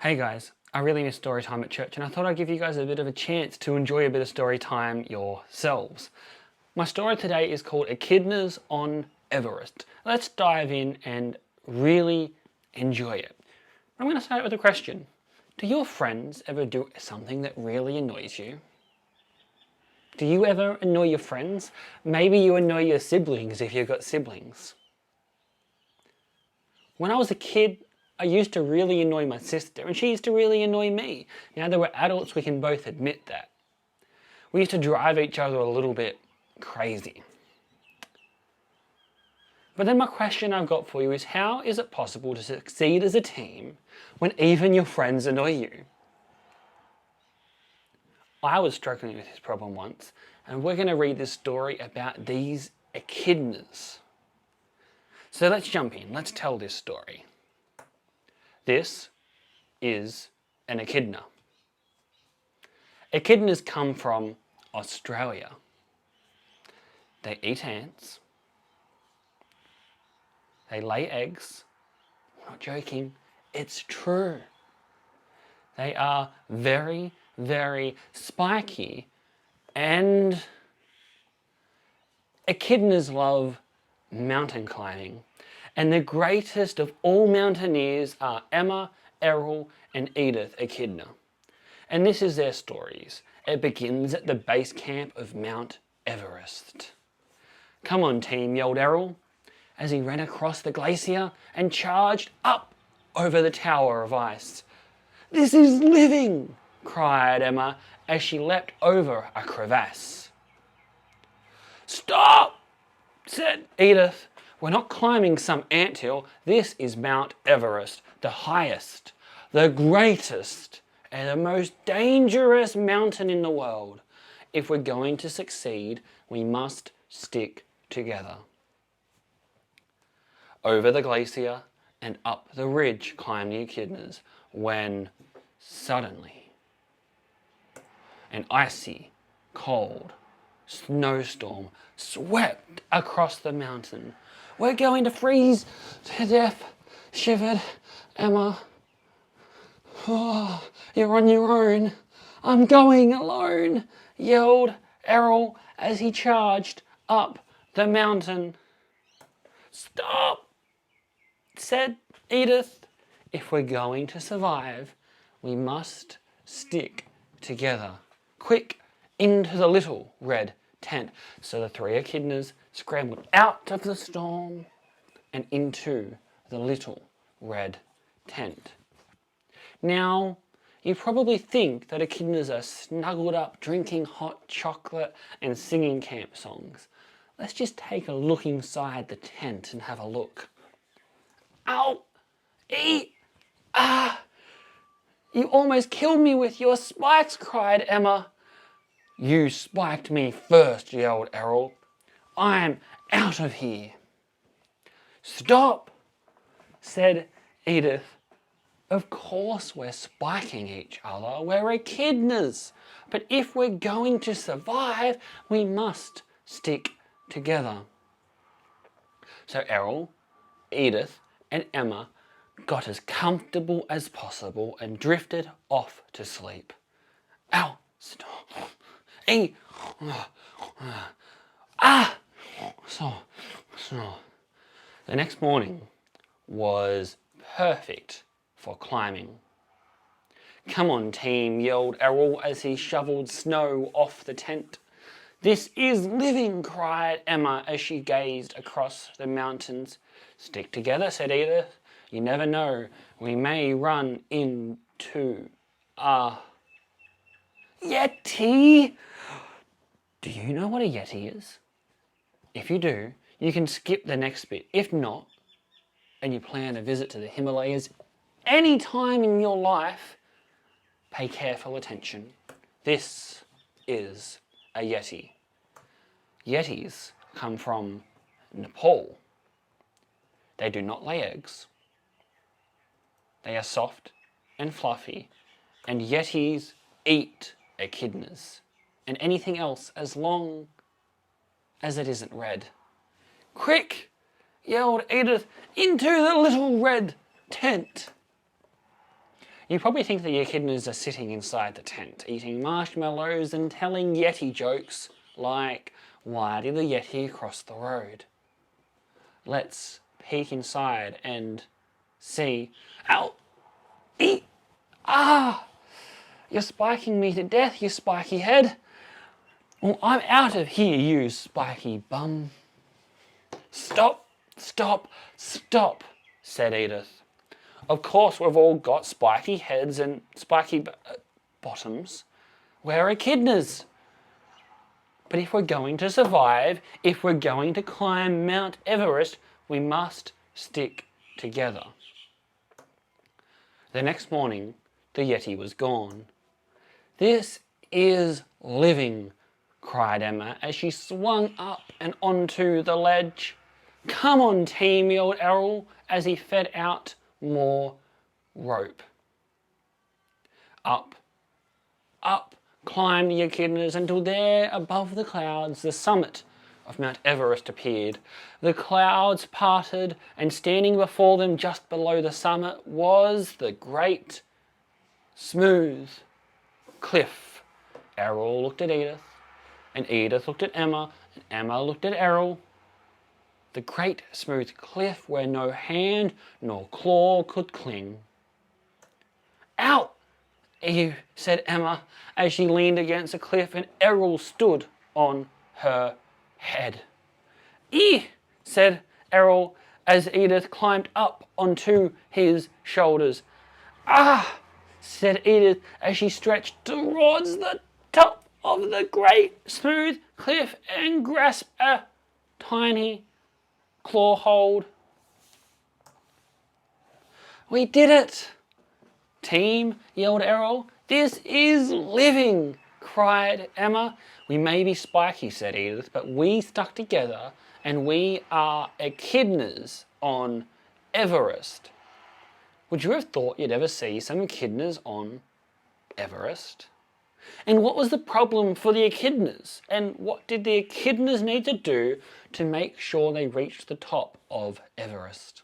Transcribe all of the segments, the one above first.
Hey guys, I really miss story time at church and I thought I'd give you guys a bit of a chance to enjoy a bit of story time yourselves. My story today is called Echidnas on Everest. Let's dive in and really enjoy it. I'm going to start with a question. Do your friends ever do something that really annoys you? Do you ever annoy your friends? Maybe you annoy your siblings if you've got siblings. When I was a kid, I used to really annoy my sister and she used to really annoy me. Now that we're adults, we can both admit that. We used to drive each other a little bit crazy. But then my question I've got for you is, how is it possible to succeed as a team when even your friends annoy you? I was struggling with this problem once, and we're going to read this story about these echidnas. So let's jump in, let's tell this story. This is an echidna. Echidnas come from Australia. They eat ants. They lay eggs. I'm not joking, it's true. They are very, very spiky, and echidnas love mountain climbing. And the greatest of all mountaineers are Emma, Errol and Edith Echidna. And this is their stories. It begins at the base camp of Mount Everest. "Come on team," yelled Errol, as he ran across the glacier and charged up over the tower of ice. "This is living," cried Emma as she leapt over a crevasse. "Stop," said Edith. "We're not climbing some anthill. This is Mount Everest, the highest, the greatest, and the most dangerous mountain in the world. If we're going to succeed, we must stick together." Over the glacier and up the ridge climbed the echidnas when suddenly an icy, cold snowstorm swept across the mountain. "We're going to freeze to death," shivered Emma. "Oh, you're on your own. I'm going alone," yelled Errol as he charged up the mountain. "Stop," said Edith. "If we're going to survive, we must stick together. Quick, into the little red tent." So the three echidnas scrambled out of the storm and into the little red tent. Now, you probably think that echidnas are snuggled up drinking hot chocolate and singing camp songs. Let's just take a look inside the tent and have a look. "Ow! Ee! Ah! You almost killed me with your spikes," cried Emma. "You spiked me first," yelled Errol. "I'm out of here." "Stop," said Edith. "Of course we're spiking each other. We're echidnas. But if we're going to survive, we must stick together." So Errol, Edith and Emma got as comfortable as possible and drifted off to sleep. "Ow! Stop! Ee! Ah! So. The next morning was perfect for climbing. "Come on team," yelled Errol as he shoveled snow off the tent. "This is living," cried Emma as she gazed across the mountains. "Stick together," said Edith. "You never know, we may run into a yeti." Do you know what a yeti is? If you do, you can skip the next bit. If not, and you plan a visit to the Himalayas any time in your life, pay careful attention. This is a yeti. Yetis come from Nepal. They do not lay eggs. They are soft and fluffy, and yetis eat echidnas and anything else as long as it isn't red. "Quick," yelled Edith, "into the little red tent." You probably think the echidnas are sitting inside the tent, eating marshmallows and telling Yeti jokes like, why did the Yeti cross the road? Let's peek inside and see. Ow! Eat! Ah! You're spiking me to death, you spiky head. Well, I'm out of here, you spiky bum. Stop, stop, stop, said Edith. Of course we've all got spiky heads and spiky bottoms. We're echidnas. But if we're going to survive, if we're going to climb Mount Everest, we must stick together. The next morning, the Yeti was gone. This is living, cried Emma as she swung up and onto the ledge. Come on, team, yelled Errol as he fed out more rope. Up, up climbed the echidnas until there above the clouds the summit of Mount Everest appeared. The clouds parted and standing before them just below the summit was the great smooth cliff. Errol looked at Edith and Edith looked at Emma and Emma looked at Errol. The great smooth cliff where no hand nor claw could cling. Ow! said Emma as she leaned against the cliff and Errol stood on her head. Said Errol as Edith climbed up onto his shoulders. Ah! Said Edith as she stretched towards the top of the great smooth cliff and grasped a tiny claw hold. We did it! Team, yelled Errol. This is living, cried Emma. We may be spiky, said Edith, but we stuck together and we are echidnas on Everest. Would you have thought you'd ever see some echidnas on Everest? And what was the problem for the echidnas? And what did the echidnas need to do to make sure they reached the top of Everest?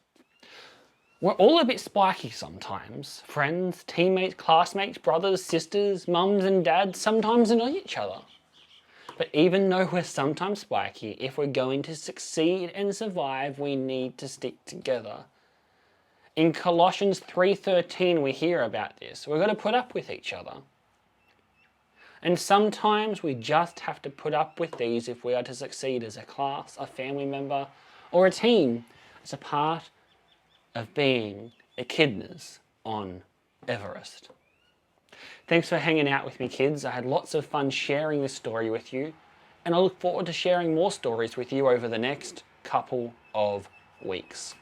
We're all a bit spiky sometimes. Friends, teammates, classmates, brothers, sisters, mums and dads sometimes annoy each other. But even though we're sometimes spiky, if we're going to succeed and survive, we need to stick together. In Colossians 3:13 we hear about this. We're going to put up with each other. And sometimes we just have to put up with these if we are to succeed as a class, a family member, or a team as a part of being echidnas on Everest. Thanks for hanging out with me, kids. I had lots of fun sharing this story with you, and I look forward to sharing more stories with you over the next couple of weeks.